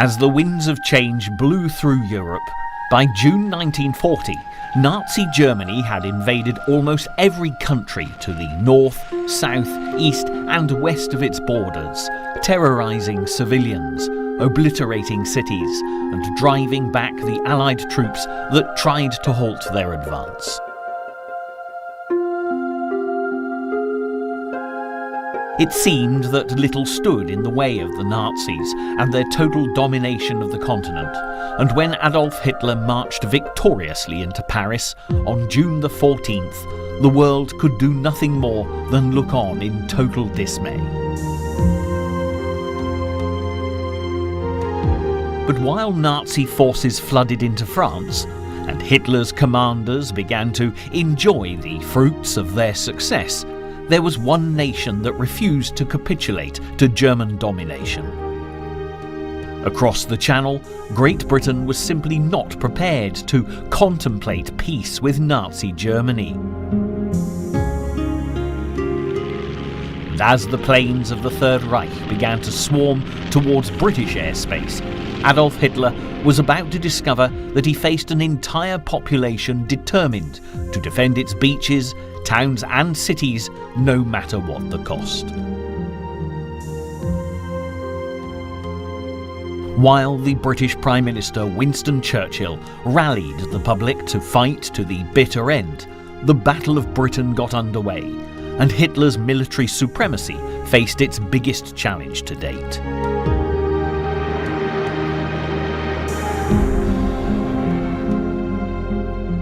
As the winds of change blew through Europe, by June 1940, Nazi Germany had invaded almost every country to the north, south, east and west of its borders, terrorising civilians, obliterating cities and driving back the Allied troops that tried to halt their advance. It seemed that little stood in the way of the Nazis and their total domination of the continent, and when Adolf Hitler marched victoriously into Paris on June the 14th, the world could do nothing more than look on in total dismay. But while Nazi forces flooded into France, and Hitler's commanders began to enjoy the fruits of their success, there was one nation that refused to capitulate to German domination. Across the Channel, Great Britain was simply not prepared to contemplate peace with Nazi Germany. And as the planes of the Third Reich began to swarm towards British airspace, Adolf Hitler was about to discover that he faced an entire population determined to defend its beaches, towns and cities, no matter what the cost. While the British Prime Minister Winston Churchill rallied the public to fight to the bitter end, the Battle of Britain got underway, and Hitler's military supremacy faced its biggest challenge to date.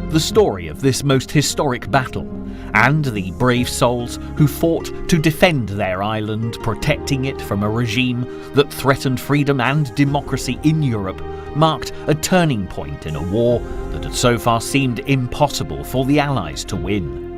The story of this most historic battle, and the brave souls who fought to defend their island, protecting it from a regime that threatened freedom and democracy in Europe, marked a turning point in a war that had so far seemed impossible for the Allies to win.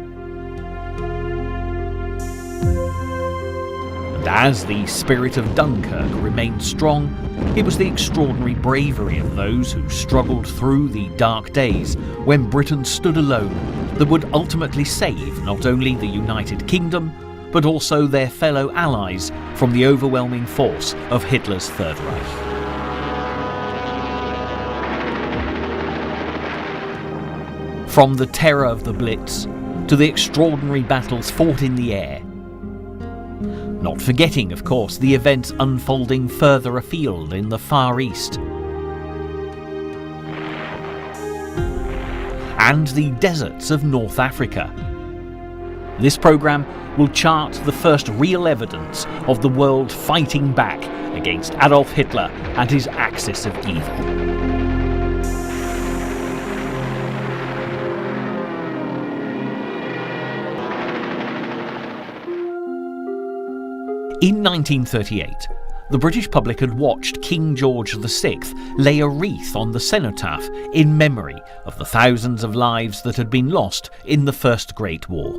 And as the spirit of Dunkirk remained strong, it was the extraordinary bravery of those who struggled through the dark days when Britain stood alone that would ultimately save not only the United Kingdom, but also their fellow allies from the overwhelming force of Hitler's Third Reich. From the terror of the Blitz to the extraordinary battles fought in the air, not forgetting, of course, the events unfolding further afield in the Far East, and the deserts of North Africa. This programme will chart the first real evidence of the world fighting back against Adolf Hitler and his axis of evil. In 1938, the British public had watched King George VI lay a wreath on the cenotaph in memory of the thousands of lives that had been lost in the First Great War.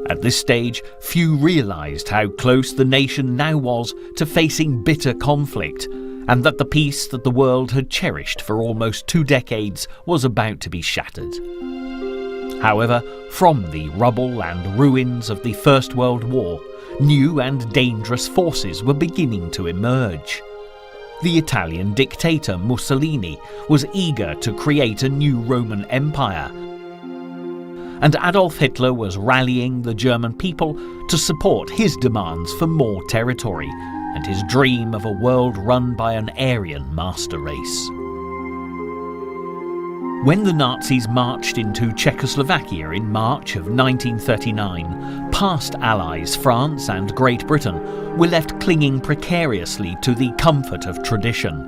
At this stage, few realised how close the nation now was to facing bitter conflict, and that the peace that the world had cherished for almost 2 decades was about to be shattered. However, from the rubble and ruins of the First World War, new and dangerous forces were beginning to emerge. The Italian dictator Mussolini was eager to create a new Roman Empire, and Adolf Hitler was rallying the German people to support his demands for more territory and his dream of a world run by an Aryan master race. When the Nazis marched into Czechoslovakia in March of 1939, past allies France and Great Britain were left clinging precariously to the comfort of tradition.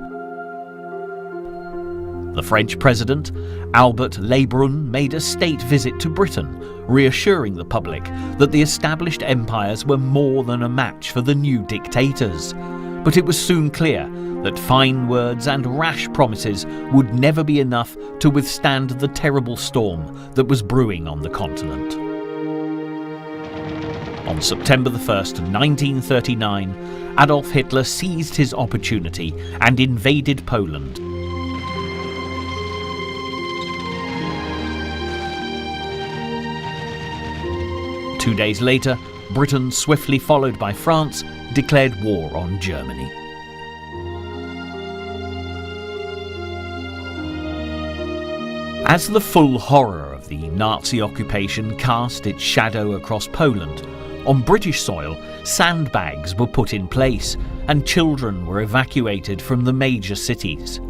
The French president, Albert Lebrun, made a state visit to Britain, reassuring the public that the established empires were more than a match for the new dictators. But it was soon clear that fine words and rash promises would never be enough to withstand the terrible storm that was brewing on the continent. On September 1st, 1939, Adolf Hitler seized his opportunity and invaded Poland. Two days later, Britain, swiftly followed by France, declared war on Germany. As the full horror of the Nazi occupation cast its shadow across Poland, on British soil, sandbags were put in place and children were evacuated from the major cities.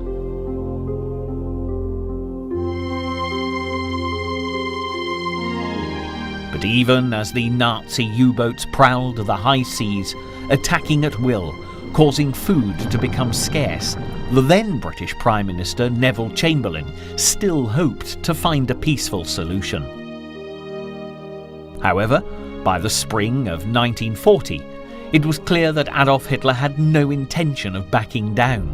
But even as the Nazi U-boats prowled the high seas, attacking at will, causing food to become scarce, the then British Prime Minister Neville Chamberlain still hoped to find a peaceful solution. However, by the spring of 1940, it was clear that Adolf Hitler had no intention of backing down,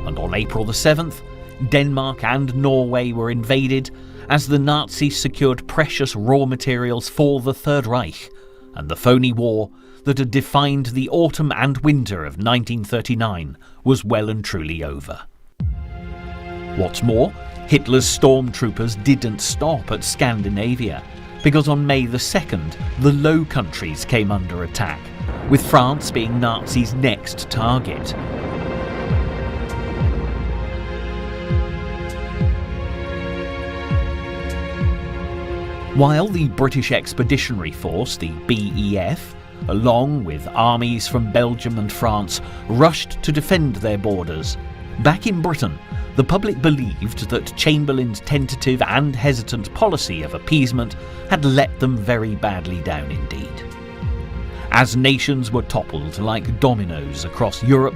and on April the 7th, Denmark and Norway were invaded as the Nazis secured precious raw materials for the Third Reich, and the phony war that had defined the autumn and winter of 1939 was well and truly over. What's more, Hitler's stormtroopers didn't stop at Scandinavia, because on May the 2nd, the Low Countries came under attack, with France being Nazis' next target. While the British Expeditionary Force, the BEF, along with armies from Belgium and France, rushed to defend their borders, back in Britain, the public believed that Chamberlain's tentative and hesitant policy of appeasement had let them very badly down indeed. As nations were toppled like dominoes across Europe,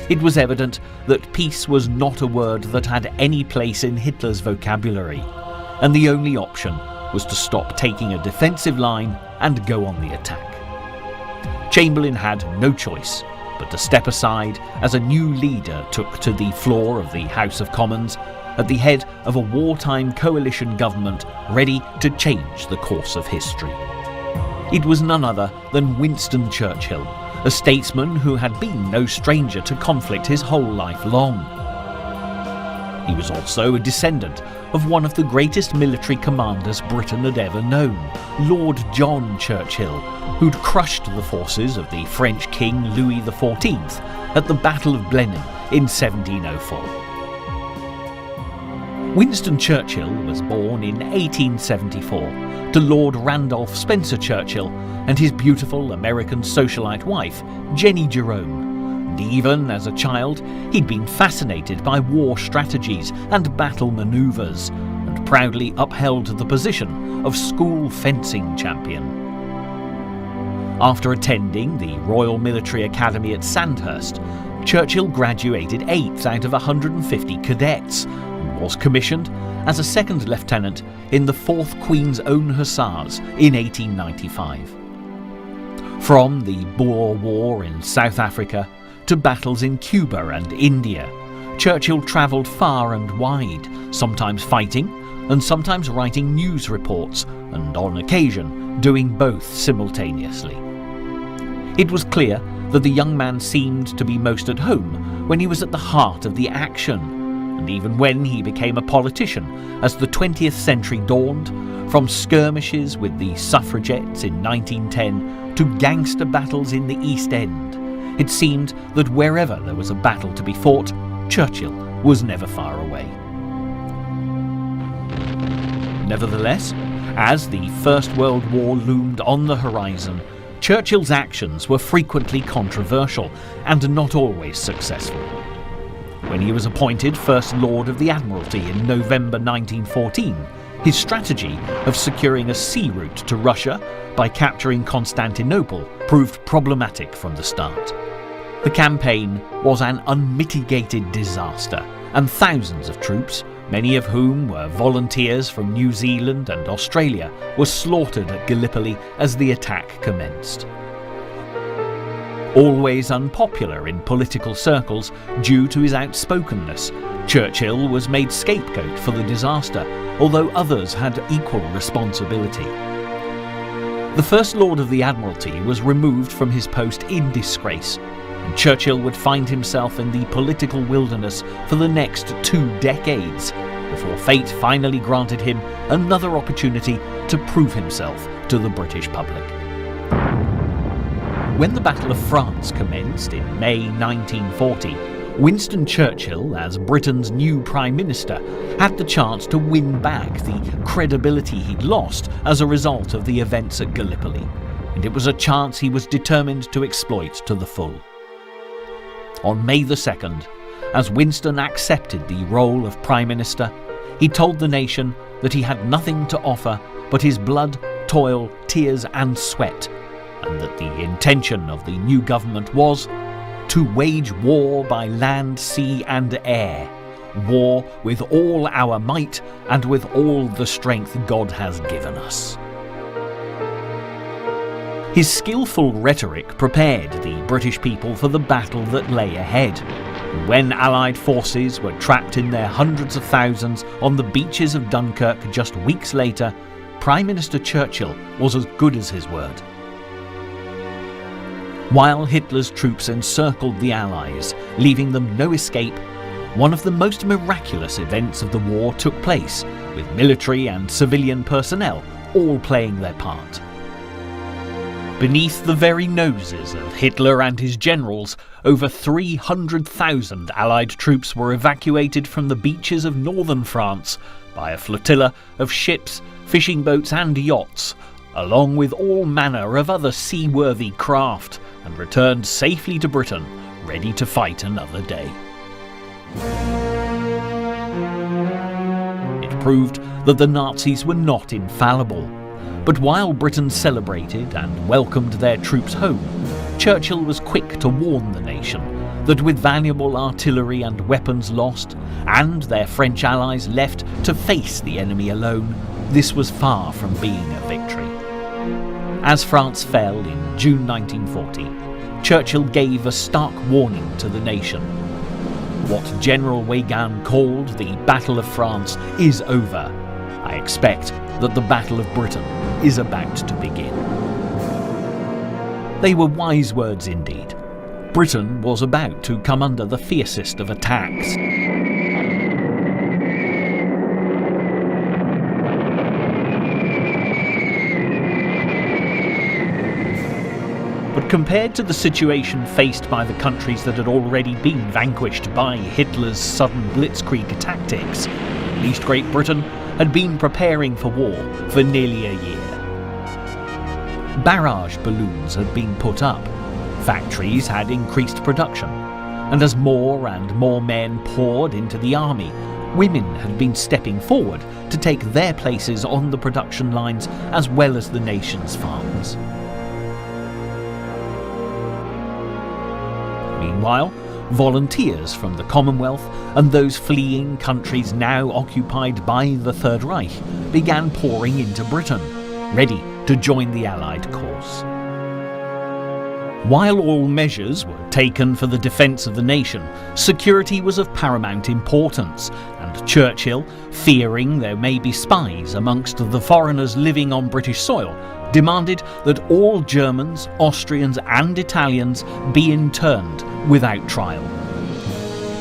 it was evident that peace was not a word that had any place in Hitler's vocabulary, and the only option was to stop taking a defensive line and go on the attack. Chamberlain had no choice but to step aside as a new leader took to the floor of the House of Commons at the head of a wartime coalition government ready to change the course of history. It was none other than Winston Churchill, a statesman who had been no stranger to conflict his whole life long. He was also a descendant of one of the greatest military commanders Britain had ever known, Lord John Churchill, who'd crushed the forces of the French King Louis XIV at the Battle of Blenheim in 1704. Winston Churchill was born in 1874 to Lord Randolph Spencer Churchill and his beautiful American socialite wife, Jenny Jerome. And even as a child, he'd been fascinated by war strategies and battle manoeuvres, and proudly upheld the position of school fencing champion. After attending the Royal Military Academy at Sandhurst, Churchill graduated 8th out of 150 cadets and was commissioned as a second lieutenant in the 4th Queen's Own Hussars in 1895. From the Boer War in South Africa to battles in Cuba and India, Churchill travelled far and wide, sometimes fighting and sometimes writing news reports, and on occasion doing both simultaneously. It was clear that the young man seemed to be most at home when he was at the heart of the action, and even when he became a politician as the 20th century dawned, from skirmishes with the suffragettes in 1910 to gangster battles in the East End, it seemed that wherever there was a battle to be fought, Churchill was never far away. Nevertheless, as the First World War loomed on the horizon, Churchill's actions were frequently controversial and not always successful. When he was appointed First Lord of the Admiralty in November 1914, his strategy of securing a sea route to Russia by capturing Constantinople proved problematic from the start. The campaign was an unmitigated disaster, and thousands of troops, many of whom were volunteers from New Zealand and Australia, were slaughtered at Gallipoli as the attack commenced. Always unpopular in political circles due to his outspokenness, Churchill was made scapegoat for the disaster, although others had equal responsibility. The First Lord of the Admiralty was removed from his post in disgrace, and Churchill would find himself in the political wilderness for the next 2 decades, before fate finally granted him another opportunity to prove himself to the British public. When the Battle of France commenced in May 1940, Winston Churchill, as Britain's new Prime Minister, had the chance to win back the credibility he'd lost as a result of the events at Gallipoli, and it was a chance he was determined to exploit to the full. On May the 2nd, as Winston accepted the role of Prime Minister, he told the nation that he had nothing to offer but his blood, toil, tears and sweat, and that the intention of the new government was to wage war by land, sea and air, war with all our might and with all the strength God has given us. His skillful rhetoric prepared the British people for the battle that lay ahead. When Allied forces were trapped in their hundreds of thousands on the beaches of Dunkirk just weeks later, Prime Minister Churchill was as good as his word. While Hitler's troops encircled the Allies, leaving them no escape, one of the most miraculous events of the war took place, with military and civilian personnel all playing their part. Beneath the very noses of Hitler and his generals, over 300,000 Allied troops were evacuated from the beaches of northern France by a flotilla of ships, fishing boats and yachts, along with all manner of other seaworthy craft, and returned safely to Britain, ready to fight another day. It proved that the Nazis were not infallible. But while Britain celebrated and welcomed their troops home, Churchill was quick to warn the nation that with valuable artillery and weapons lost, and their French allies left to face the enemy alone, this was far from being a victory. As France fell in June 1940, Churchill gave a stark warning to the nation. What General Weygand called the Battle of France is over. I expect that the Battle of Britain is about to begin. They were wise words indeed. Britain was about to come under the fiercest of attacks. But compared to the situation faced by the countries that had already been vanquished by Hitler's sudden blitzkrieg tactics, at least Great Britain had been preparing for war for nearly a year. Barrage balloons had been put up, factories had increased production, and as more and more men poured into the army, women had been stepping forward to take their places on the production lines as well as the nation's farmers. Meanwhile, volunteers from the Commonwealth and those fleeing countries now occupied by the Third Reich began pouring into Britain, ready to join the Allied cause. While all measures were taken for the defence of the nation, security was of paramount importance, and Churchill, fearing there may be spies amongst the foreigners living on British soil, demanded that all Germans, Austrians and Italians be interned without trial.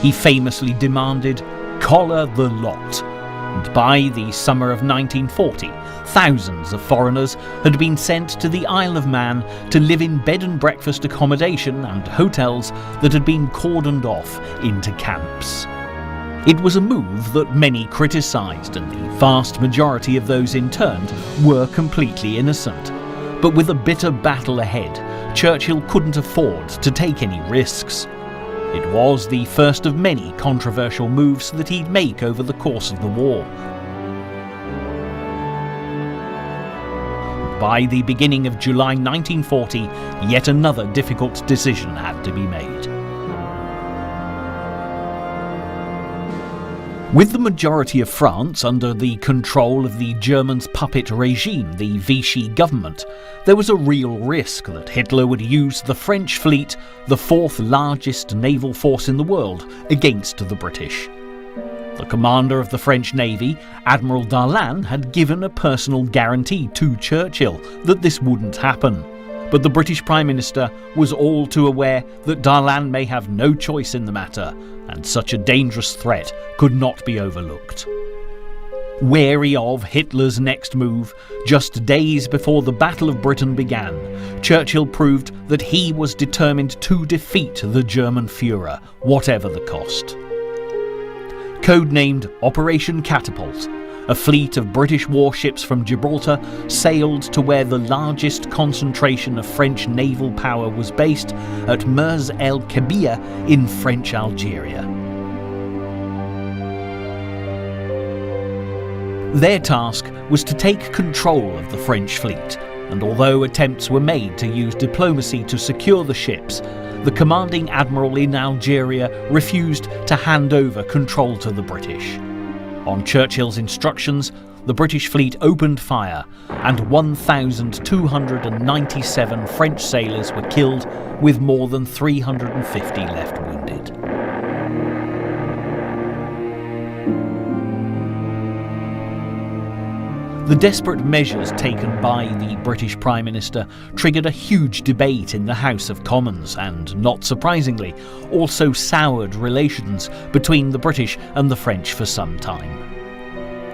He famously demanded, "Collar the lot," and by the summer of 1940, thousands of foreigners had been sent to the Isle of Man to live in bed and breakfast accommodation and hotels that had been cordoned off into camps. It was a move that many criticised, and the vast majority of those interned were completely innocent. But with a bitter battle ahead, Churchill couldn't afford to take any risks. It was the first of many controversial moves that he'd make over the course of the war. By the beginning of July 1940, yet another difficult decision had to be made. With the majority of France under the control of the Germans' puppet regime, the Vichy government, there was a real risk that Hitler would use the French fleet, the fourth largest naval force in the world, against the British. The commander of the French Navy, Admiral Darlan, had given a personal guarantee to Churchill that this wouldn't happen. But the British Prime Minister was all too aware that Darlan may have no choice in the matter, and such a dangerous threat could not be overlooked. Wary of Hitler's next move, just days before the Battle of Britain began, Churchill proved that he was determined to defeat the German Führer, whatever the cost. Codenamed Operation Catapult, a fleet of British warships from Gibraltar sailed to where the largest concentration of French naval power was based, at Mers el-Kebir in French Algeria. Their task was to take control of the French fleet, and although attempts were made to use diplomacy to secure the ships, the commanding admiral in Algeria refused to hand over control to the British. On Churchill's instructions, the British fleet opened fire, and 1,297 French sailors were killed, with more than 350 left wounded. The desperate measures taken by the British Prime Minister triggered a huge debate in the House of Commons and, not surprisingly, also soured relations between the British and the French for some time.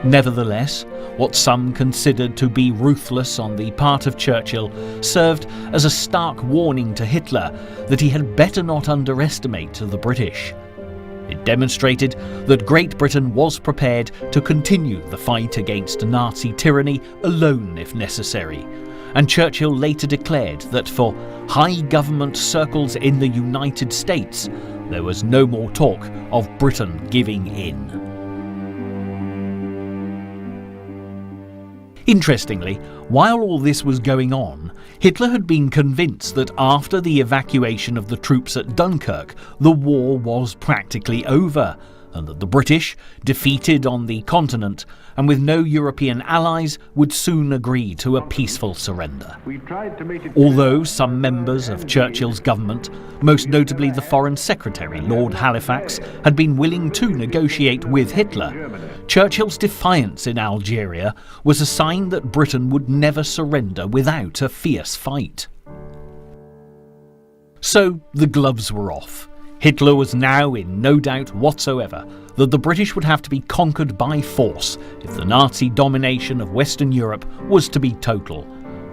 Nevertheless, what some considered to be ruthless on the part of Churchill served as a stark warning to Hitler that he had better not underestimate the British. It demonstrated that Great Britain was prepared to continue the fight against Nazi tyranny alone if necessary, and Churchill later declared that for high government circles in the United States, there was no more talk of Britain giving in. Interestingly, while all this was going on, Hitler had been convinced that after the evacuation of the troops at Dunkirk, the war was practically over, and that the British, defeated on the continent and with no European allies, would soon agree to a peaceful surrender. Although some members of Churchill's government, most notably the Foreign Secretary Lord Halifax, had been willing to negotiate with Hitler, Churchill's defiance in Algeria was a sign that Britain would never surrender without a fierce fight. So the gloves were off. Hitler was now in no doubt whatsoever that the British would have to be conquered by force if the Nazi domination of Western Europe was to be total,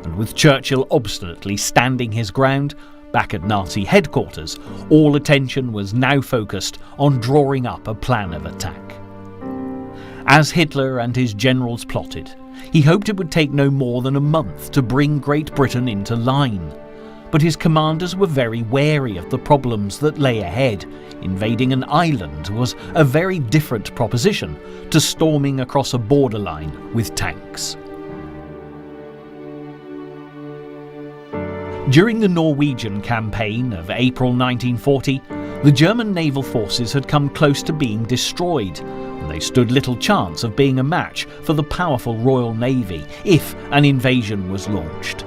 and with Churchill obstinately standing his ground, back at Nazi headquarters, all attention was now focused on drawing up a plan of attack. As Hitler and his generals plotted, he hoped it would take no more than a month to bring Great Britain into line. But his commanders were very wary of the problems that lay ahead. Invading an island was a very different proposition to storming across a borderline with tanks. During the Norwegian campaign of April 1940, the German naval forces had come close to being destroyed, and they stood little chance of being a match for the powerful Royal Navy if an invasion was launched.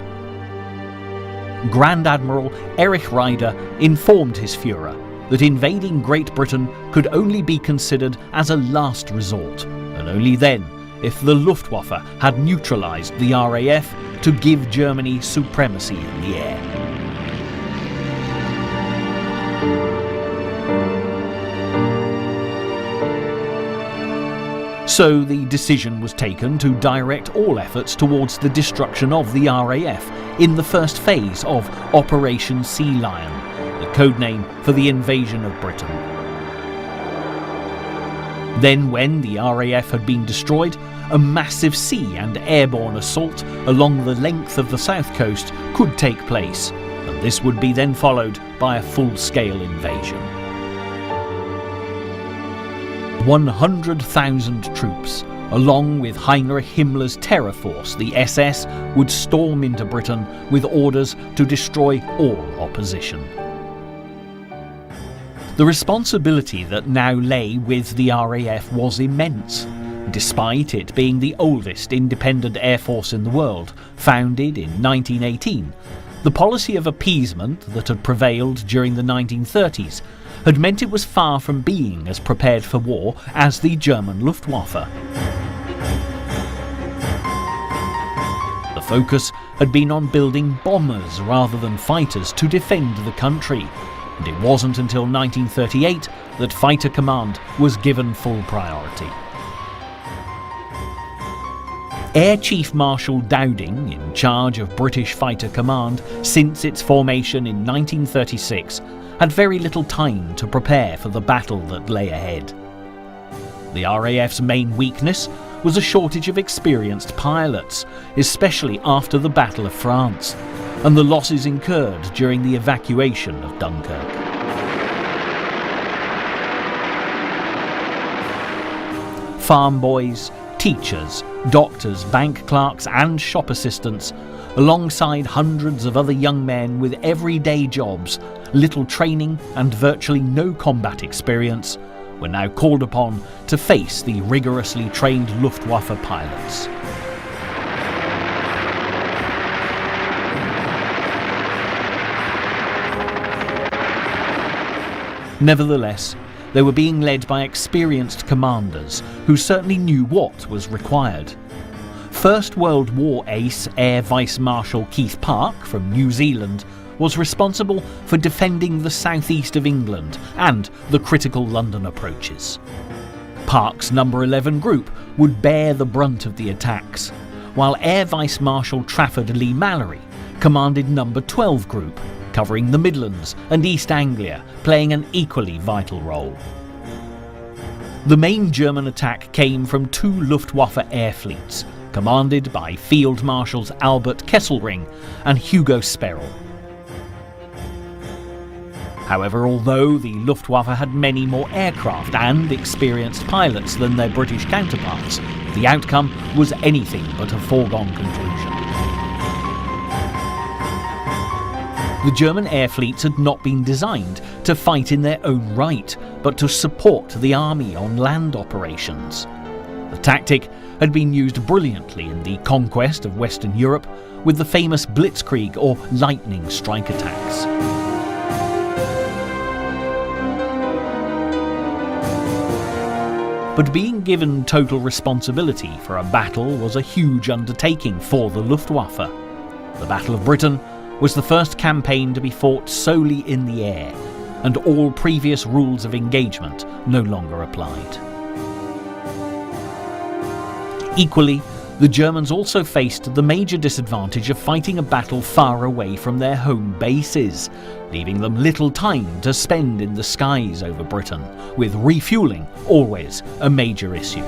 Grand Admiral Erich Raeder informed his Führer that invading Great Britain could only be considered as a last resort, and only then if the Luftwaffe had neutralised the RAF to give Germany supremacy in the air. So the decision was taken to direct all efforts towards the destruction of the RAF in the first phase of Operation Sealion, the codename for the invasion of Britain. Then, when the RAF had been destroyed, a massive sea and airborne assault along the length of the south coast could take place, and this would be then followed by a full-scale invasion. 100,000 troops, along with Heinrich Himmler's terror force, the SS, would storm into Britain with orders to destroy all opposition. The responsibility that now lay with the RAF was immense. Despite it being the oldest independent air force in the world, founded in 1918, the policy of appeasement that had prevailed during the 1930s had meant it was far from being as prepared for war as the German Luftwaffe. The focus had been on building bombers rather than fighters to defend the country, and it wasn't until 1938 that fighter command was given full priority. Air Chief Marshal Dowding, in charge of British Fighter Command since its formation in 1936, had very little time to prepare for the battle that lay ahead. The RAF's main weakness was a shortage of experienced pilots, especially after the Battle of France, and the losses incurred during the evacuation of Dunkirk. Farm boys, teachers, doctors, bank clerks and shop assistants, alongside hundreds of other young men with everyday jobs, little training and virtually no combat experience, were now called upon to face the rigorously trained Luftwaffe pilots. Nevertheless, they were being led by experienced commanders who certainly knew what was required. First World War ace Air Vice Marshal Keith Park from New Zealand was responsible for defending the southeast of England and the critical London approaches. Park's No. 11 Group would bear the brunt of the attacks, while Air Vice Marshal Trafford Lee Mallory commanded No. 12 Group, covering the Midlands and East Anglia, playing an equally vital role. The main German attack came from two Luftwaffe air fleets, commanded by Field Marshals Albert Kesselring and Hugo Sperrel. However, although the Luftwaffe had many more aircraft and experienced pilots than their British counterparts, the outcome was anything but a foregone conclusion. The German air fleets had not been designed to fight in their own right, but to support the army on land operations. The tactic had been used brilliantly in the conquest of Western Europe with the famous Blitzkrieg or lightning strike attacks. But being given total responsibility for a battle was a huge undertaking for the Luftwaffe. The Battle of Britain was the first campaign to be fought solely in the air, and all previous rules of engagement no longer applied. Equally, the Germans also faced the major disadvantage of fighting a battle far away from their home bases, leaving them little time to spend in the skies over Britain, with refuelling always a major issue.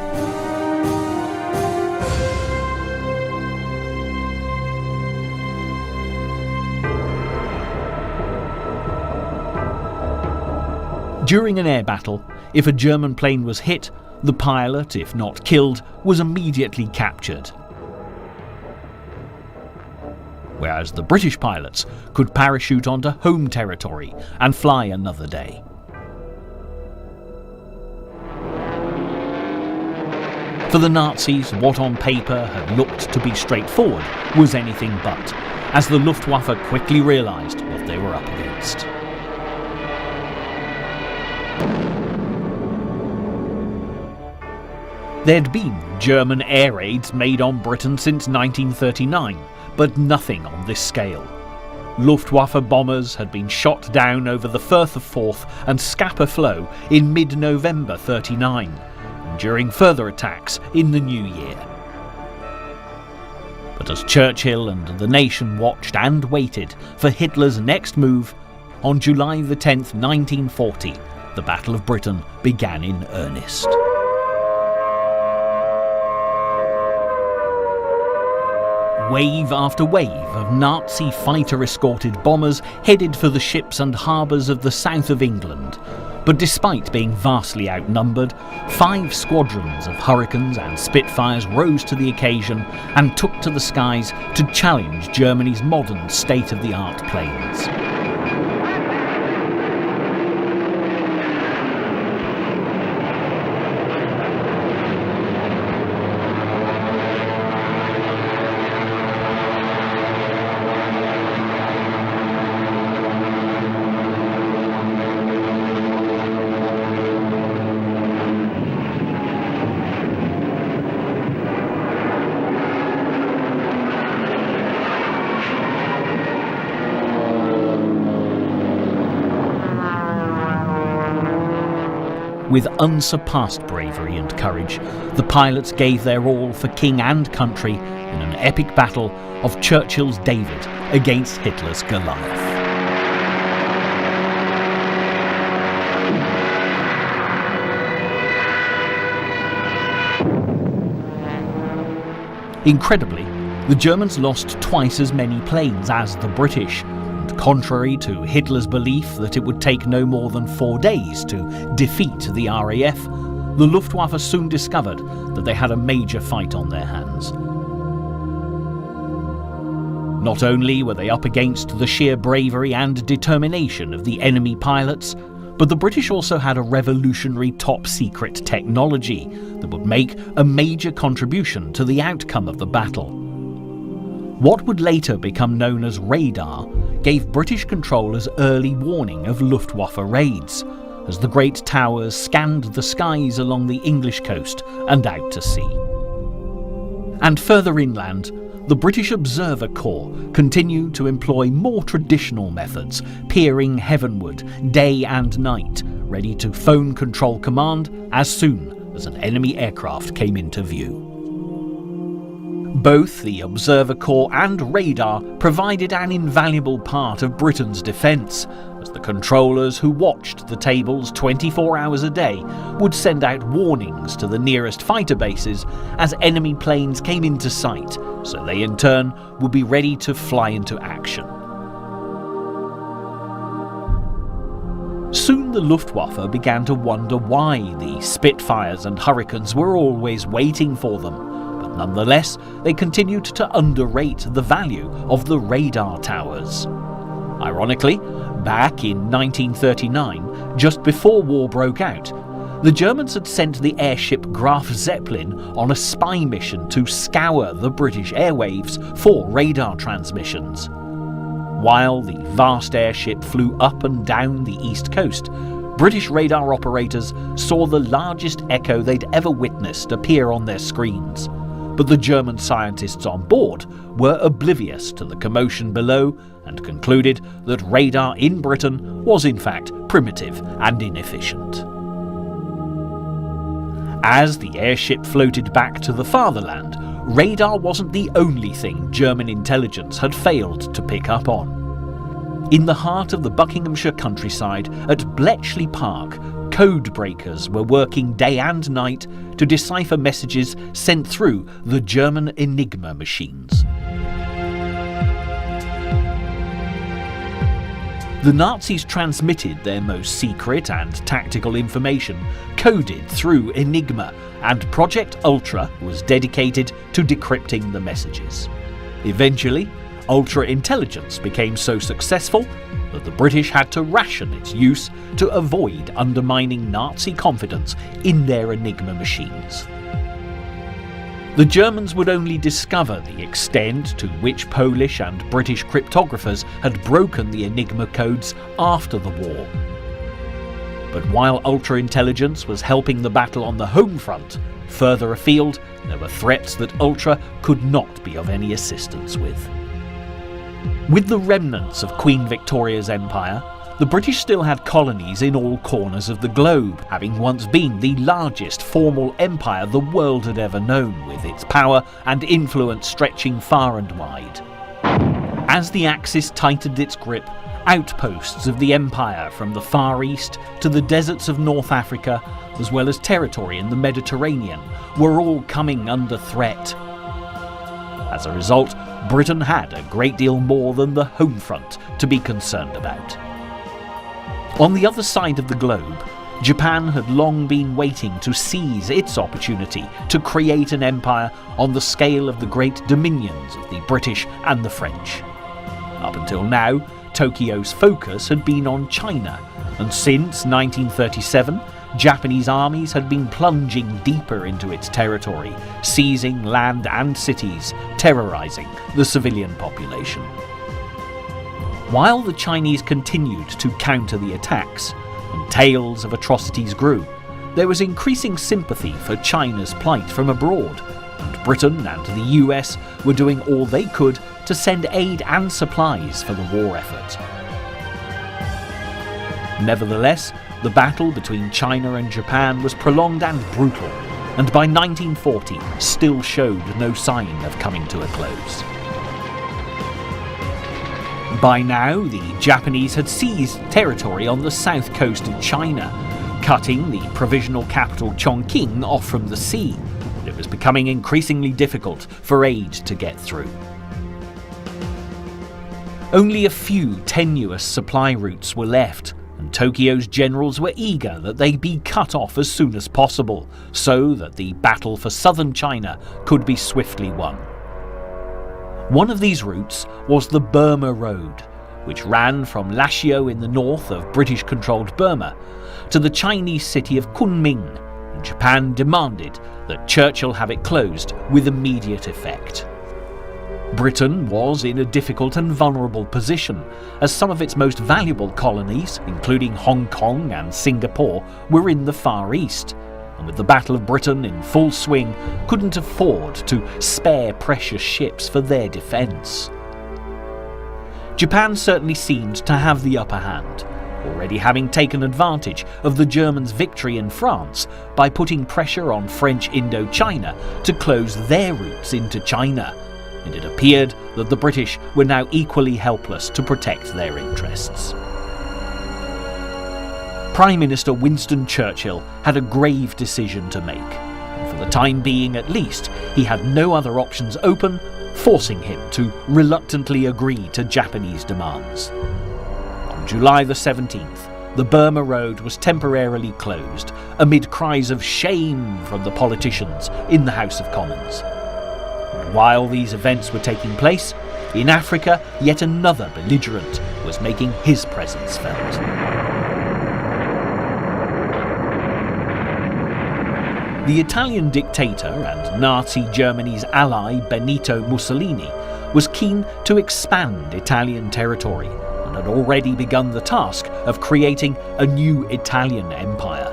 During an air battle, if a German plane was hit, the pilot, if not killed, was immediately captured. Whereas the British pilots could parachute onto home territory and fly another day. For the Nazis, what on paper had looked to be straightforward was anything but, as the Luftwaffe quickly realised what they were up against. There'd been German air raids made on Britain since 1939, but nothing on this scale. Luftwaffe bombers had been shot down over the Firth of Forth and Scapa Flow in mid-November 1939, and during further attacks in the new year. But as Churchill and the nation watched and waited for Hitler's next move, on July the 10th, 1940, the Battle of Britain began in earnest. Wave after wave of Nazi fighter-escorted bombers headed for the ships and harbours of the south of England. But despite being vastly outnumbered, 5 squadrons of Hurricanes and Spitfires rose to the occasion and took to the skies to challenge Germany's modern state-of-the-art planes. With unsurpassed bravery and courage, the pilots gave their all for king and country in an epic battle of Churchill's David against Hitler's Goliath. Incredibly, the Germans lost twice as many planes as the British, and contrary to Hitler's belief that it would take no more than 4 days to defeat the RAF, the Luftwaffe soon discovered that they had a major fight on their hands. Not only were they up against the sheer bravery and determination of the enemy pilots, but the British also had a revolutionary top-secret technology that would make a major contribution to the outcome of the battle. What would later become known as radar gave British controllers early warning of Luftwaffe raids, as the great towers scanned the skies along the English coast and out to sea. And further inland, the British Observer Corps continued to employ more traditional methods, peering heavenward day and night, ready to phone control command as soon as an enemy aircraft came into view. Both the Observer Corps and radar provided an invaluable part of Britain's defence, as the controllers who watched the tables 24 hours a day would send out warnings to the nearest fighter bases as enemy planes came into sight, so they in turn would be ready to fly into action. Soon the Luftwaffe began to wonder why the Spitfires and Hurricanes were always waiting for them. Nonetheless, they continued to underrate the value of the radar towers. Ironically, back in 1939, just before war broke out, the Germans had sent the airship Graf Zeppelin on a spy mission to scour the British airwaves for radar transmissions. While the vast airship flew up and down the east coast, British radar operators saw the largest echo they'd ever witnessed appear on their screens. But the German scientists on board were oblivious to the commotion below and concluded that radar in Britain was in fact primitive and inefficient. As the airship floated back to the fatherland, radar wasn't the only thing German intelligence had failed to pick up on. In the heart of the Buckinghamshire countryside at Bletchley Park, code breakers were working day and night to decipher messages sent through the German enigma machines. The Nazis transmitted their most secret and tactical information coded through enigma, and Project Ultra was dedicated to decrypting the messages. Eventually, Ultra intelligence became so successful that the British had to ration its use to avoid undermining Nazi confidence in their enigma machines. The Germans would only discover the extent to which Polish and British cryptographers had broken the enigma codes after the war. But while Ultra intelligence was helping the battle on the home front, further afield there were threats that Ultra could not be of any assistance with. With the remnants of Queen Victoria's empire, the British still had colonies in all corners of the globe, having once been the largest formal empire the world had ever known, with its power and influence stretching far and wide. As the Axis tightened its grip, outposts of the empire from the Far East to the deserts of North Africa, as well as territory in the Mediterranean, were all coming under threat. As a result, Britain had a great deal more than the home front to be concerned about. On the other side of the globe, Japan had long been waiting to seize its opportunity to create an empire on the scale of the great dominions of the British and the French. Up until now, Tokyo's focus had been on China, and since 1937, Japanese armies had been plunging deeper into its territory, seizing land and cities, terrorizing the civilian population. While the Chinese continued to counter the attacks, and tales of atrocities grew, there was increasing sympathy for China's plight from abroad, and Britain and the US were doing all they could to send aid and supplies for the war effort. Nevertheless, the battle between China and Japan was prolonged and brutal, and by 1940 still showed no sign of coming to a close. By now, the Japanese had seized territory on the south coast of China, cutting the provisional capital Chongqing off from the sea. It was becoming increasingly difficult for aid to get through. Only a few tenuous supply routes were left, and Tokyo's generals were eager that they be cut off as soon as possible, so that the battle for southern China could be swiftly won. One of these routes was the Burma Road, which ran from Lashio in the north of British-controlled Burma to the Chinese city of Kunming, and Japan demanded that Churchill have it closed with immediate effect. Britain was in a difficult and vulnerable position, as some of its most valuable colonies, including Hong Kong and Singapore, were in the Far East, and with the Battle of Britain in full swing, couldn't afford to spare precious ships for their defence. Japan certainly seemed to have the upper hand, already having taken advantage of the Germans' victory in France by putting pressure on French Indochina to close their routes into China, and it appeared that the British were now equally helpless to protect their interests. Prime Minister Winston Churchill had a grave decision to make, and for the time being at least, he had no other options open, forcing him to reluctantly agree to Japanese demands. On July the 17th, the Burma Road was temporarily closed, amid cries of shame from the politicians in the House of Commons. And while these events were taking place, in Africa, yet another belligerent was making his presence felt. The Italian dictator and Nazi Germany's ally Benito Mussolini was keen to expand Italian territory and had already begun the task of creating a new Italian empire.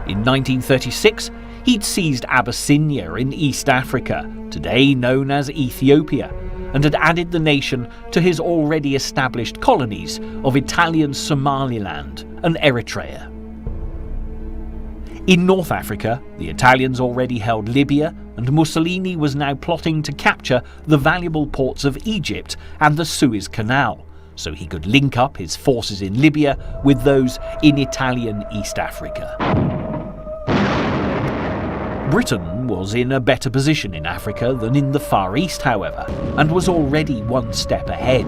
In 1936, he'd seized Abyssinia in East Africa, today known as Ethiopia, and had added the nation to his already established colonies of Italian Somaliland and Eritrea. In North Africa, the Italians already held Libya, and Mussolini was now plotting to capture the valuable ports of Egypt and the Suez Canal, so he could link up his forces in Libya with those in Italian East Africa. Britain was in a better position in Africa than in the Far East, however, and was already one step ahead.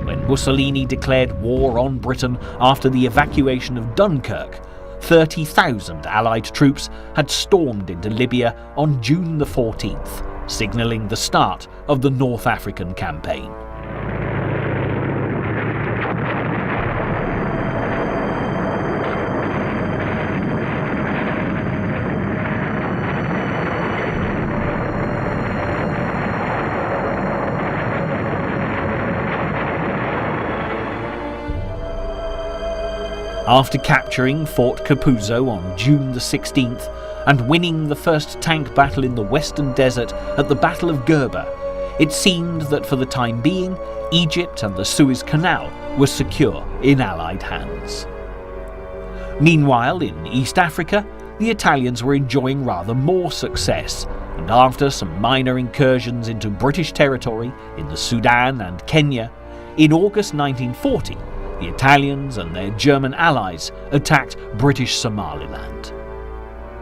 When Mussolini declared war on Britain after the evacuation of Dunkirk, 30,000 Allied troops had stormed into Libya on June the 14th, signalling the start of the North African campaign. After capturing Fort Capuzzo on June the 16th and winning the first tank battle in the Western Desert at the Battle of Gerba, it seemed that for the time being, Egypt and the Suez Canal were secure in Allied hands. Meanwhile, in East Africa, the Italians were enjoying rather more success, and after some minor incursions into British territory in the Sudan and Kenya, in August 1940, the Italians and their German allies attacked British Somaliland.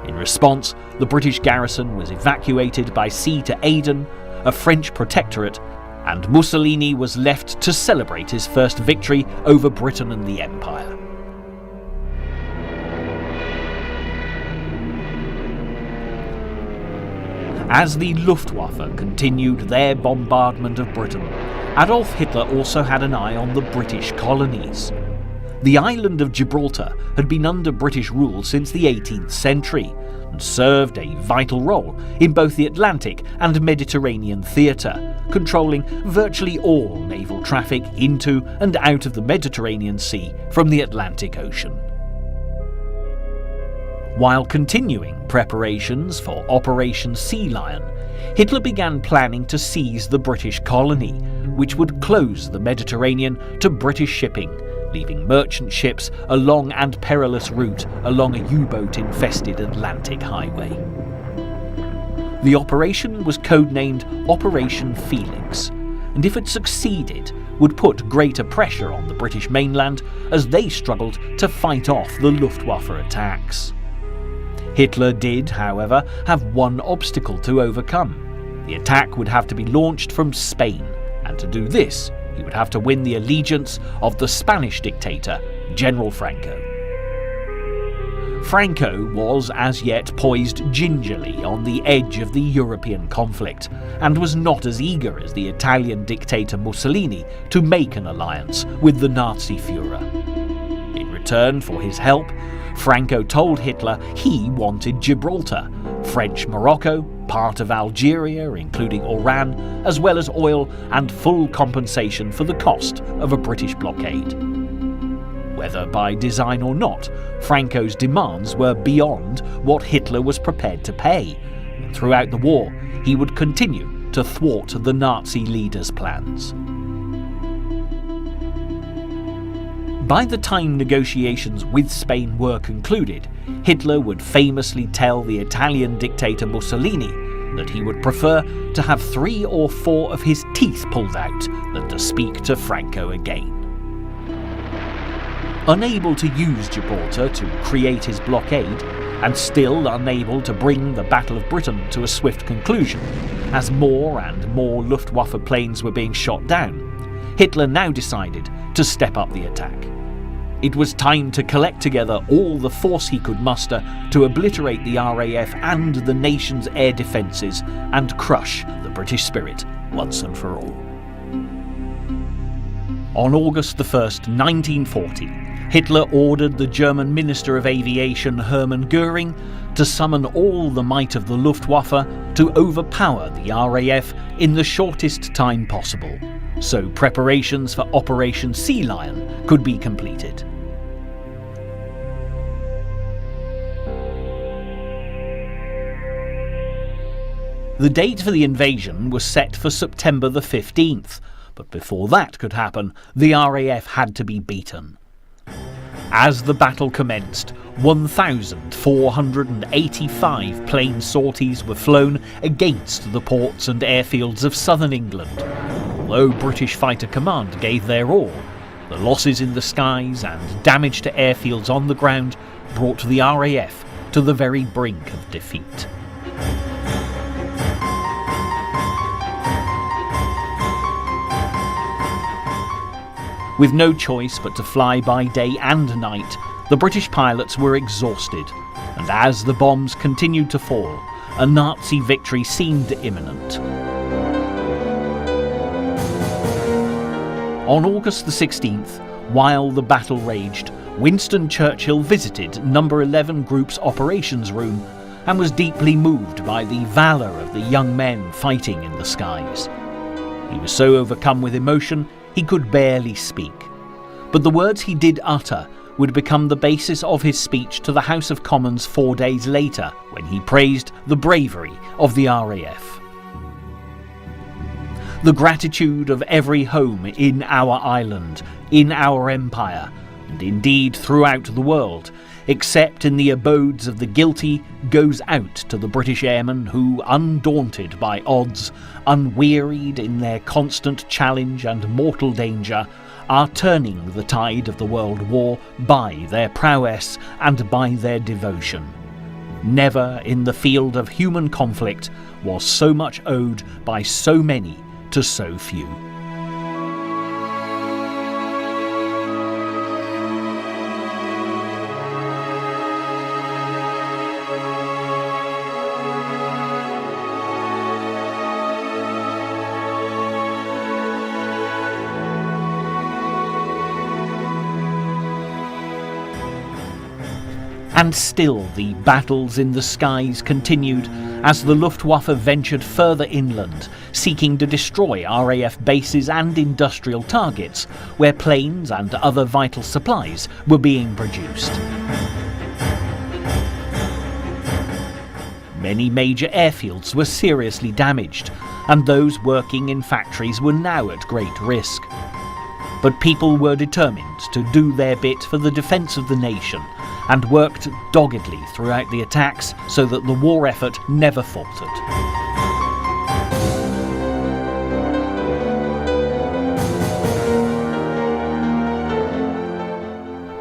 In response, the British garrison was evacuated by sea to Aden, a French protectorate, and Mussolini was left to celebrate his first victory over Britain and the Empire. As the Luftwaffe continued their bombardment of Britain, Adolf Hitler also had an eye on the British colonies. The island of Gibraltar had been under British rule since the 18th century and served a vital role in both the Atlantic and Mediterranean theatre, controlling virtually all naval traffic into and out of the Mediterranean Sea from the Atlantic Ocean. While continuing preparations for Operation Sealion, Hitler began planning to seize the British colony, which would close the Mediterranean to British shipping, leaving merchant ships a long and perilous route along a U-boat-infested Atlantic highway. The operation was codenamed Operation Felix, and if it succeeded, would put greater pressure on the British mainland as they struggled to fight off the Luftwaffe attacks. Hitler did, however, have one obstacle to overcome. The attack would have to be launched from Spain, and to do this, he would have to win the allegiance of the Spanish dictator, General Franco. Franco was as yet poised gingerly on the edge of the European conflict, and was not as eager as the Italian dictator Mussolini to make an alliance with the Nazi Führer. In return for his help, Franco told Hitler he wanted Gibraltar, French Morocco, part of Algeria including Oran, as well as oil and full compensation for the cost of a British blockade. Whether by design or not, Franco's demands were beyond what Hitler was prepared to pay, and throughout the war he would continue to thwart the Nazi leader's plans. By the time negotiations with Spain were concluded, Hitler would famously tell the Italian dictator Mussolini that he would prefer to have 3 or 4 of his teeth pulled out than to speak to Franco again. Unable to use Gibraltar to create his blockade, and still unable to bring the Battle of Britain to a swift conclusion, as more and more Luftwaffe planes were being shot down, Hitler now decided to step up the attack. It was time to collect together all the force he could muster to obliterate the RAF and the nation's air defences and crush the British spirit once and for all. On August 1st, 1940, Hitler ordered the German Minister of Aviation Hermann Göring to summon all the might of the Luftwaffe to overpower the RAF in the shortest time possible, so preparations for Operation Sealion could be completed. The date for the invasion was set for September the 15th, but before that could happen, the RAF had to be beaten. As the battle commenced, 1,485 plane sorties were flown against the ports and airfields of southern England. Although British Fighter Command gave their all, the losses in the skies and damage to airfields on the ground brought the RAF to the very brink of defeat. With no choice but to fly by day and night, the British pilots were exhausted, and as the bombs continued to fall, a Nazi victory seemed imminent. On August the 16th, while the battle raged, Winston Churchill visited No. 11 Group's operations room and was deeply moved by the valour of the young men fighting in the skies. He was so overcome with emotion he could barely speak, but the words he did utter would become the basis of his speech to the House of Commons 4 days later, when he praised the bravery of the RAF. The gratitude of every home in our island, in our empire, and indeed throughout the world, except in the abodes of the guilty, goes out to the British airmen who, undaunted by odds, unwearied in their constant challenge and mortal danger, are turning the tide of the world war by their prowess and by their devotion. Never in the field of human conflict was so much owed by so many to so few. And still the battles in the skies continued as the Luftwaffe ventured further inland, seeking to destroy RAF bases and industrial targets where planes and other vital supplies were being produced. Many major airfields were seriously damaged, and those working in factories were now at great risk. But people were determined to do their bit for the defence of the nation, and worked doggedly throughout the attacks so that the war effort never faltered.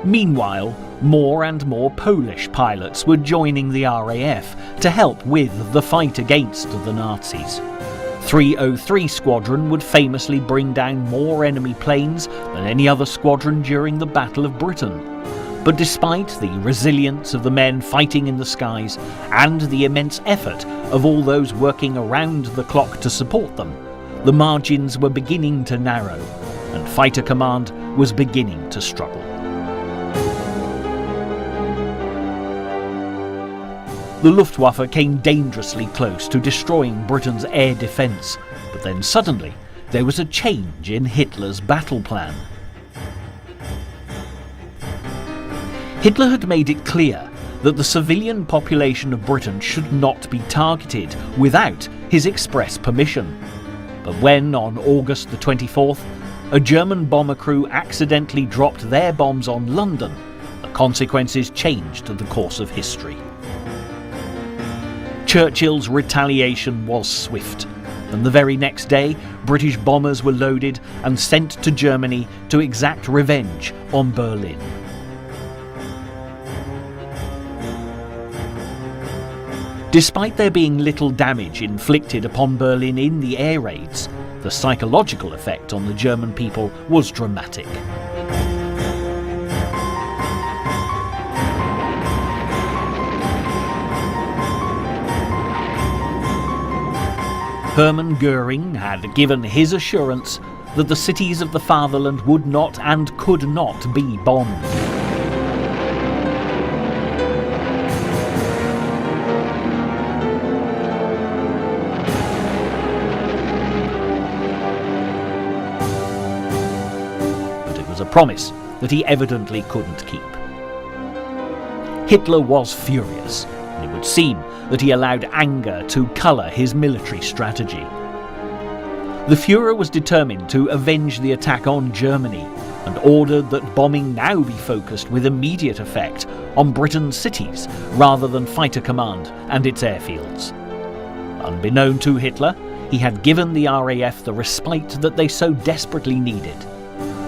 Meanwhile, more and more Polish pilots were joining the RAF to help with the fight against the Nazis. 303 Squadron would famously bring down more enemy planes than any other squadron during the Battle of Britain. But despite the resilience of the men fighting in the skies and the immense effort of all those working around the clock to support them, the margins were beginning to narrow, and Fighter Command was beginning to struggle. The Luftwaffe came dangerously close to destroying Britain's air defence, but then suddenly there was a change in Hitler's battle plan. Hitler had made it clear that the civilian population of Britain should not be targeted without his express permission. But when, on August the 24th, a German bomber crew accidentally dropped their bombs on London, the consequences changed the course of history. Churchill's retaliation was swift, and the very next day British bombers were loaded and sent to Germany to exact revenge on Berlin. Despite there being little damage inflicted upon Berlin in the air raids, the psychological effect on the German people was dramatic. Hermann Göring had given his assurance that the cities of the fatherland would not and could not be bombed. But it was a promise that he evidently couldn't keep. Hitler was furious, and it would seem that he allowed anger to colour his military strategy. The Führer was determined to avenge the attack on Germany and ordered that bombing now be focused with immediate effect on Britain's cities rather than Fighter Command and its airfields. Unbeknown to Hitler, he had given the RAF the respite that they so desperately needed.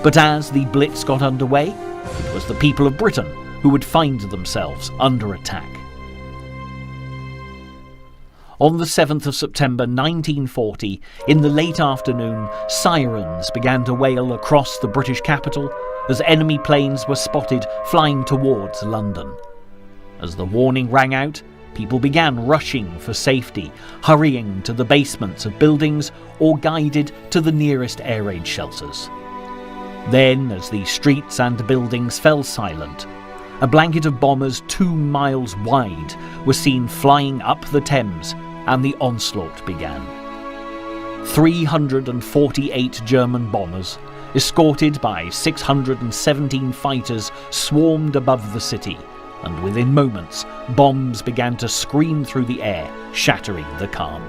But as the Blitz got underway, it was the people of Britain who would find themselves under attack. On the 7th of September 1940, in the late afternoon, sirens began to wail across the British capital as enemy planes were spotted flying towards London. As the warning rang out, people began rushing for safety, hurrying to the basements of buildings or guided to the nearest air raid shelters. Then, as the streets and buildings fell silent, a blanket of bombers 2 miles wide was seen flying up the Thames, and the onslaught began. 348 German bombers, escorted by 617 fighters, swarmed above the city, and within moments, bombs began to scream through the air, shattering the calm.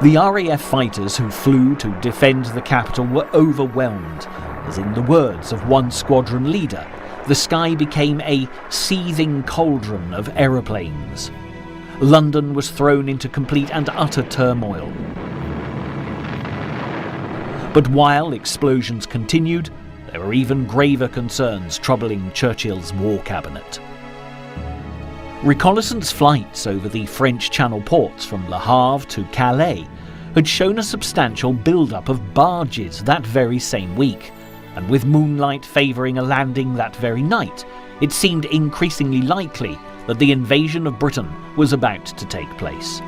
The RAF fighters who flew to defend the capital were overwhelmed, as in the words of one squadron leader, the sky became a seething cauldron of aeroplanes. London was thrown into complete and utter turmoil. But while explosions continued, there were even graver concerns troubling Churchill's war cabinet. Reconnaissance flights over the French Channel ports from Le Havre to Calais had shown a substantial build-up of barges that very same week, and with moonlight favouring a landing that very night, it seemed increasingly likely that the invasion of Britain was about to take place.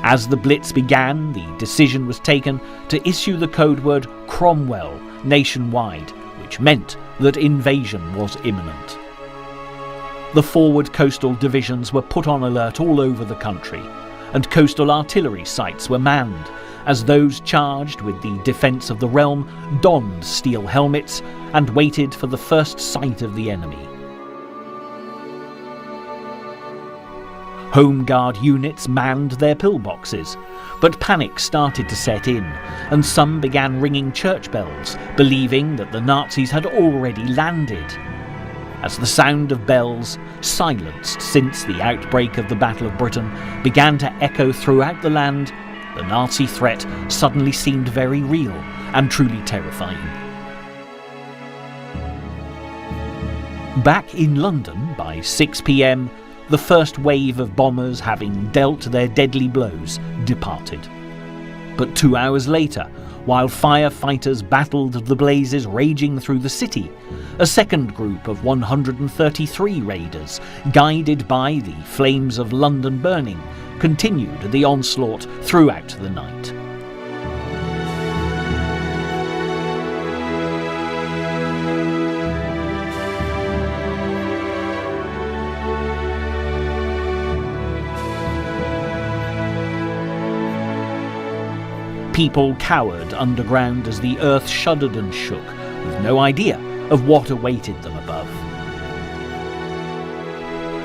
As the Blitz began, the decision was taken to issue the code word Cromwell nationwide, which meant that invasion was imminent. The forward coastal divisions were put on alert all over the country, and coastal artillery sites were manned, as those charged with the defence of the realm donned steel helmets and waited for the first sight of the enemy. Home Guard units manned their pillboxes, but panic started to set in, and some began ringing church bells, believing that the Nazis had already landed. As the sound of bells, silenced since the outbreak of the Battle of Britain, began to echo throughout the land, the Nazi threat suddenly seemed very real and truly terrifying. Back in London by 6 p.m, the first wave of bombers, having dealt their deadly blows, departed. But 2 hours later, while firefighters battled the blazes raging through the city, a second group of 133 raiders, guided by the flames of London burning, continued the onslaught throughout the night. People cowered underground as the earth shuddered and shook, with no idea of what awaited them above.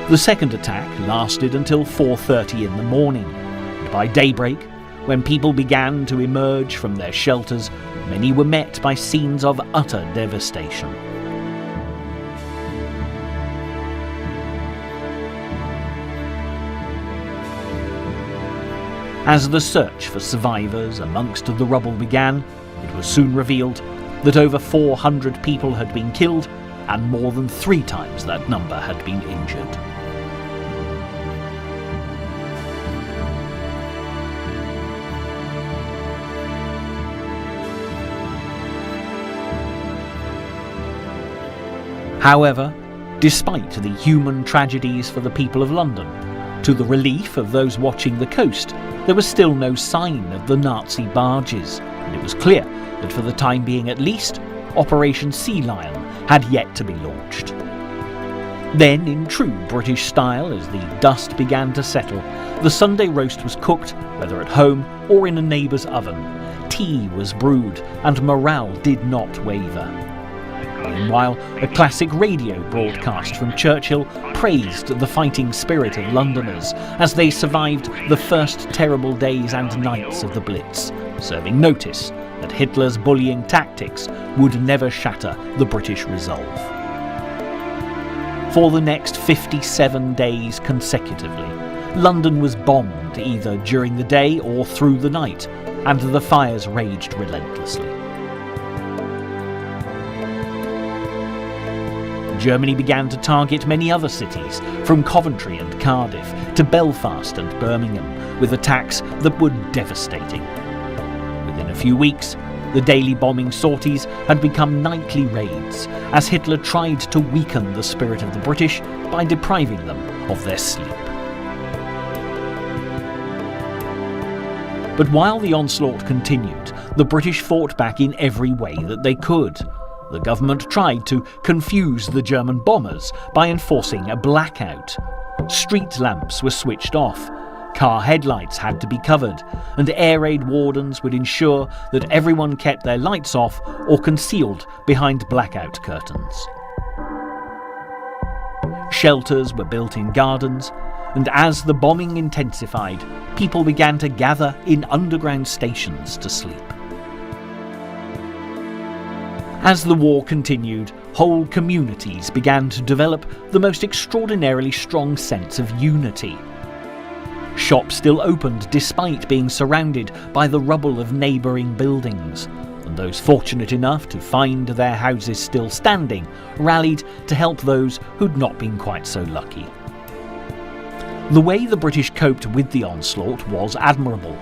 The second attack lasted until 4:30 in the morning, and by daybreak, when people began to emerge from their shelters, many were met by scenes of utter devastation. As the search for survivors amongst the rubble began, it was soon revealed that over 400 people had been killed and more than 3 times that number had been injured. However, despite the human tragedies for the people of London, to the relief of those watching the coast, there was still no sign of the Nazi barges, and it was clear that for the time being at least, Operation Sealion had yet to be launched. Then, in true British style, as the dust began to settle, the Sunday roast was cooked, whether at home or in a neighbour's oven. Tea was brewed, and morale did not waver. Meanwhile, a classic radio broadcast from Churchill praised the fighting spirit of Londoners as they survived the first terrible days and nights of the Blitz, serving notice that Hitler's bullying tactics would never shatter the British resolve. For the next 57 days consecutively, London was bombed either during the day or through the night, and the fires raged relentlessly. Germany began to target many other cities, from Coventry and Cardiff to Belfast and Birmingham, with attacks that were devastating. Within a few weeks, the daily bombing sorties had become nightly raids, as Hitler tried to weaken the spirit of the British by depriving them of their sleep. But while the onslaught continued, the British fought back in every way that they could. The government tried to confuse the German bombers by enforcing a blackout. Street lamps were switched off, car headlights had to be covered, and air raid wardens would ensure that everyone kept their lights off or concealed behind blackout curtains. Shelters were built in gardens, and as the bombing intensified, people began to gather in underground stations to sleep. As the war continued, whole communities began to develop the most extraordinarily strong sense of unity. Shops still opened despite being surrounded by the rubble of neighbouring buildings, and those fortunate enough to find their houses still standing rallied to help those who'd not been quite so lucky. The way the British coped with the onslaught was admirable.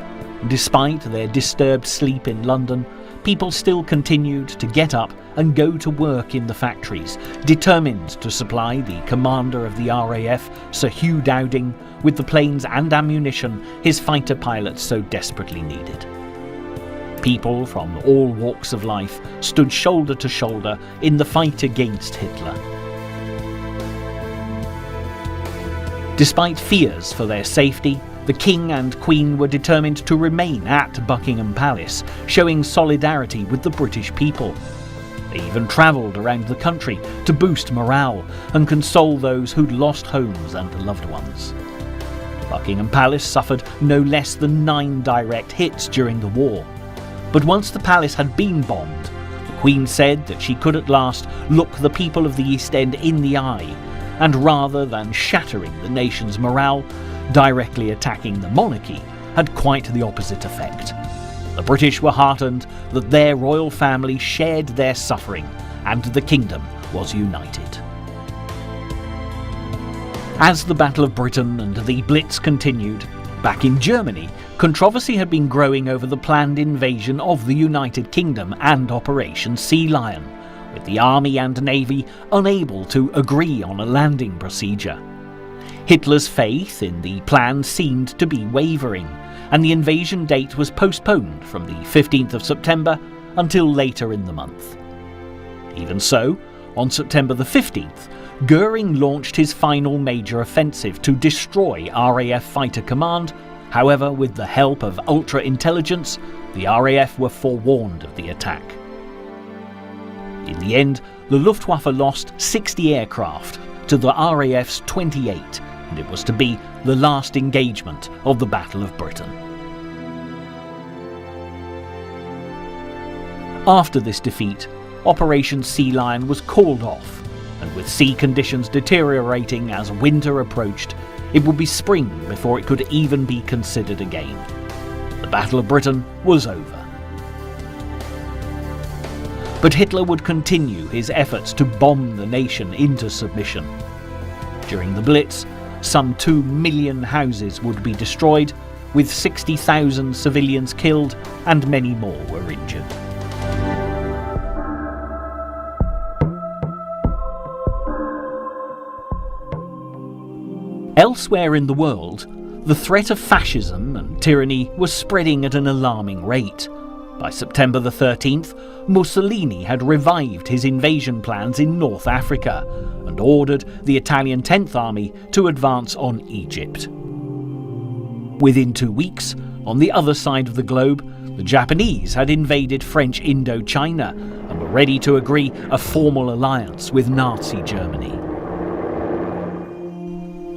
Despite their disturbed sleep in London, people still continued to get up and go to work in the factories, determined to supply the commander of the RAF, Sir Hugh Dowding, with the planes and ammunition his fighter pilots so desperately needed. People from all walks of life stood shoulder to shoulder in the fight against Hitler. Despite fears for their safety, the King and Queen were determined to remain at Buckingham Palace, showing solidarity with the British people. They even travelled around the country to boost morale and console those who'd lost homes and loved ones. Buckingham Palace suffered no less than 9 direct hits during the war. But once the palace had been bombed, the Queen said that she could at last look the people of the East End in the eye, and rather than shattering the nation's morale, directly attacking the monarchy had quite the opposite effect. The British were heartened that their royal family shared their suffering and the kingdom was united. As the Battle of Britain and the Blitz continued, back in Germany, controversy had been growing over the planned invasion of the United Kingdom and Operation Sealion, with the army and navy unable to agree on a landing procedure. Hitler's faith in the plan seemed to be wavering, and the invasion date was postponed from the 15th of September until later in the month. Even so, on September the 15th, Goering launched his final major offensive to destroy RAF Fighter Command. However, with the help of ultra-intelligence, the RAF were forewarned of the attack. In the end, the Luftwaffe lost 60 aircraft to the RAF's 28, and it was to be the last engagement of the Battle of Britain. After this defeat, Operation Sealion was called off, and with sea conditions deteriorating as winter approached, it would be spring before it could even be considered again. The Battle of Britain was over. But Hitler would continue his efforts to bomb the nation into submission. During the Blitz, some 2 million houses would be destroyed, with 60,000 civilians killed and many more were injured. Elsewhere in the world, the threat of fascism and tyranny was spreading at an alarming rate. By September the 13th, Mussolini had revived his invasion plans in North Africa and ordered the Italian 10th Army to advance on Egypt. Within 2 weeks, on the other side of the globe, the Japanese had invaded French Indochina and were ready to agree a formal alliance with Nazi Germany.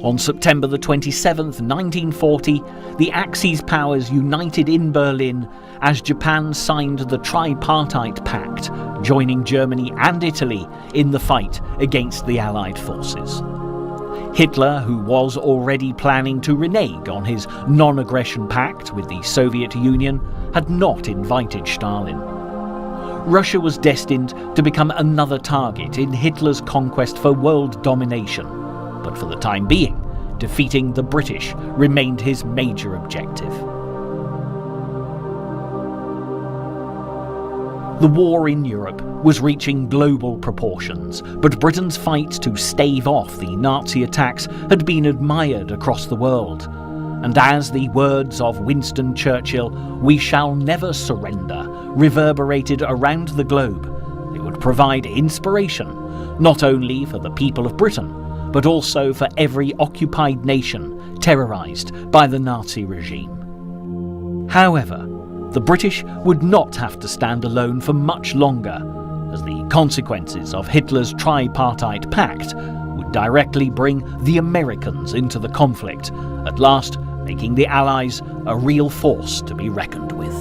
On September the 27th, 1940, the Axis powers united in Berlin as Japan signed the Tripartite Pact, joining Germany and Italy in the fight against the Allied forces. Hitler, who was already planning to renege on his non-aggression pact with the Soviet Union, had not invited Stalin. Russia was destined to become another target in Hitler's conquest for world domination, but for the time being, defeating the British remained his major objective. The war in Europe was reaching global proportions, but Britain's fight to stave off the Nazi attacks had been admired across the world. And as the words of Winston Churchill, "We shall never surrender," reverberated around the globe, they would provide inspiration not only for the people of Britain, but also for every occupied nation terrorised by the Nazi regime. However, the British would not have to stand alone for much longer, as the consequences of Hitler's Tripartite Pact would directly bring the Americans into the conflict, at last making the Allies a real force to be reckoned with.